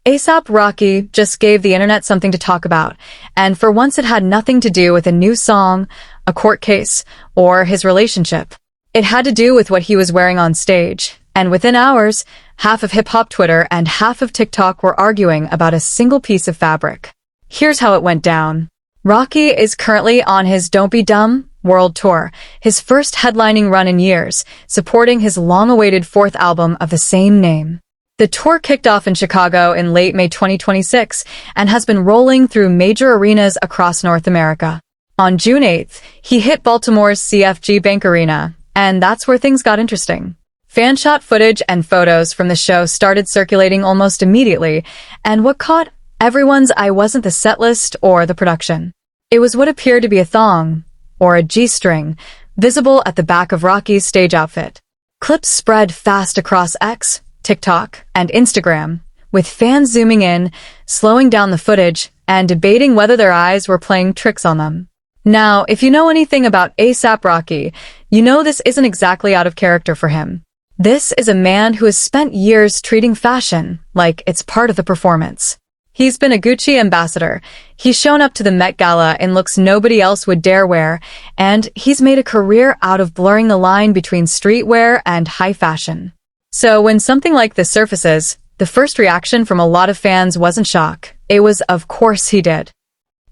ASAP Rocky just gave the internet something to talk about, and for once it had nothing to do with a new song, a court case, or his relationship. It had to do with what he was wearing on stage, and within hours, half of hip-hop Twitter and half of TikTok were arguing about a single piece of fabric. Here's how it went down. Rocky is currently on his Don't Be Dumb world tour, his first headlining run in years, supporting his long-awaited fourth album of the same name. The tour kicked off in Chicago in late May 2026 and has been rolling through major arenas across North America. On June 8th, he hit Baltimore's CFG Bank Arena, and that's where things got interesting. Fan-shot footage and photos from the show started circulating almost immediately, and what caught everyone's eye wasn't the setlist or the production. It was what appeared to be a thong, or a G-string, visible at the back of Rocky's stage outfit. Clips spread fast across X, TikTok, and Instagram, with fans zooming in, slowing down the footage, and debating whether their eyes were playing tricks on them. Now, if you know anything about ASAP Rocky, you know this isn't exactly out of character for him. This is a man who has spent years treating fashion like it's part of the performance. He's been a Gucci ambassador, he's shown up to the Met Gala in looks nobody else would dare wear, and he's made a career out of blurring the line between streetwear and high fashion. So when something like this surfaces, the first reaction from a lot of fans wasn't shock. It was, of course he did.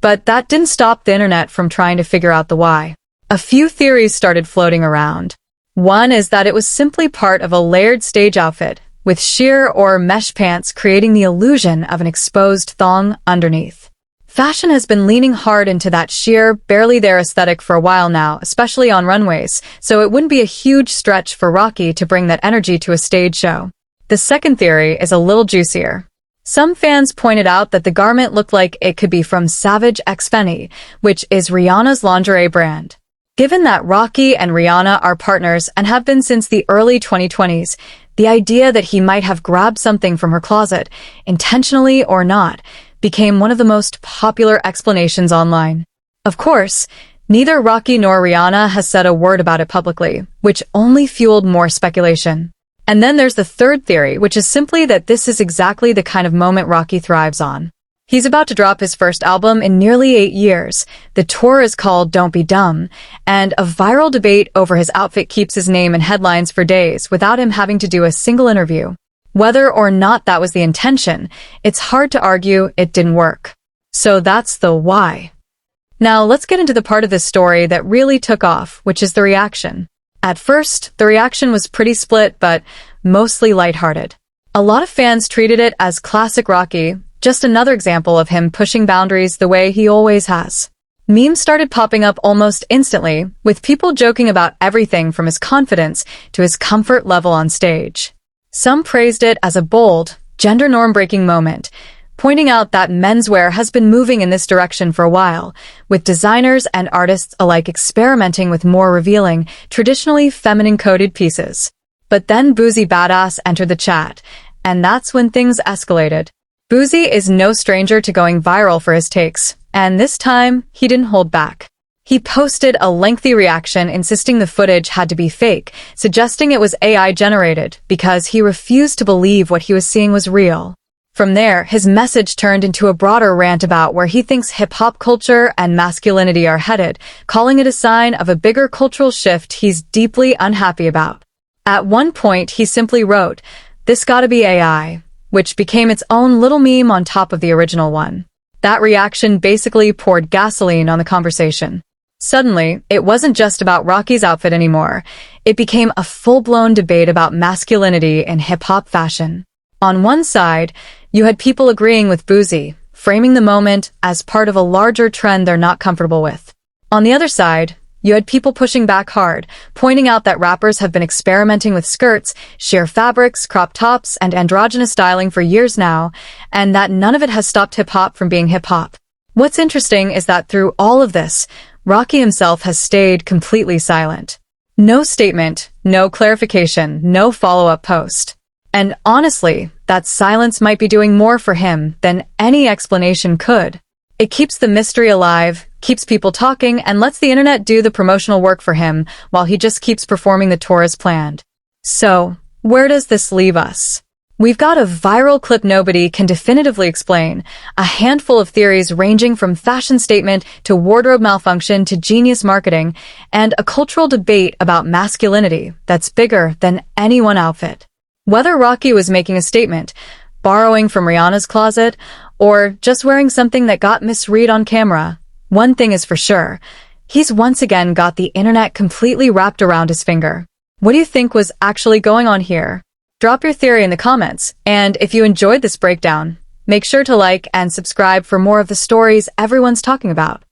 But that didn't stop the internet from trying to figure out the why. A few theories started floating around. One is that it was simply part of a layered stage outfit, with sheer or mesh pants creating the illusion of an exposed thong underneath. Fashion has been leaning hard into that sheer, barely there aesthetic for a while now, especially on runways, so it wouldn't be a huge stretch for Rocky to bring that energy to a stage show. The second theory is a little juicier. Some fans pointed out that the garment looked like it could be from Savage X Fenty, which is Rihanna's lingerie brand. Given that Rocky and Rihanna are partners and have been since the early 2020s, the idea that he might have grabbed something from her closet, intentionally or not, became one of the most popular explanations online. Of course, neither Rocky nor Rihanna has said a word about it publicly, which only fueled more speculation. And then there's the third theory, which is simply that this is exactly the kind of moment Rocky thrives on. He's about to drop his first album in nearly 8 years. The tour is called Don't Be Dumb, and a viral debate over his outfit keeps his name in headlines for days without him having to do a single interview. Whether or not that was the intention, it's hard to argue it didn't work. So that's the why. Now let's get into the part of this story that really took off, which is the reaction. At first, the reaction was pretty split, but mostly lighthearted. A lot of fans treated it as classic Rocky, just another example of him pushing boundaries the way he always has. Memes started popping up almost instantly, with people joking about everything from his confidence to his comfort level on stage. Some praised it as a bold, gender norm-breaking moment, pointing out that menswear has been moving in this direction for a while, with designers and artists alike experimenting with more revealing, traditionally feminine-coded pieces. But then Boozy Badass entered the chat, and that's when things escalated. Boozy is no stranger to going viral for his takes, and this time, he didn't hold back. He posted a lengthy reaction insisting the footage had to be fake, suggesting it was AI-generated because he refused to believe what he was seeing was real. From there, his message turned into a broader rant about where he thinks hip-hop culture and masculinity are headed, calling it a sign of a bigger cultural shift he's deeply unhappy about. At one point, he simply wrote, "This gotta be AI," which became its own little meme on top of the original one. That reaction basically poured gasoline on the conversation. Suddenly, it wasn't just about Rocky's outfit anymore. It became a full-blown debate about masculinity in hip-hop fashion. On one side, you had people agreeing with Boozy, framing the moment as part of a larger trend they're not comfortable with. On the other side, you had people pushing back hard, pointing out that rappers have been experimenting with skirts, sheer fabrics, crop tops, and androgynous styling for years now, and that none of it has stopped hip-hop from being hip-hop. What's interesting is that through all of this, Rocky himself has stayed completely silent. No statement, no clarification, no follow-up post. And honestly, that silence might be doing more for him than any explanation could. It keeps the mystery alive, keeps people talking, and lets the internet do the promotional work for him while he just keeps performing the tour as planned. So, where does this leave us? We've got a viral clip nobody can definitively explain, a handful of theories ranging from fashion statement to wardrobe malfunction to genius marketing, and a cultural debate about masculinity that's bigger than any one outfit. Whether Rocky was making a statement, borrowing from Rihanna's closet, or just wearing something that got misread on camera, one thing is for sure, he's once again got the internet completely wrapped around his finger. What do you think was actually going on here? Drop your theory in the comments, and if you enjoyed this breakdown, make sure to like and subscribe for more of the stories everyone's talking about.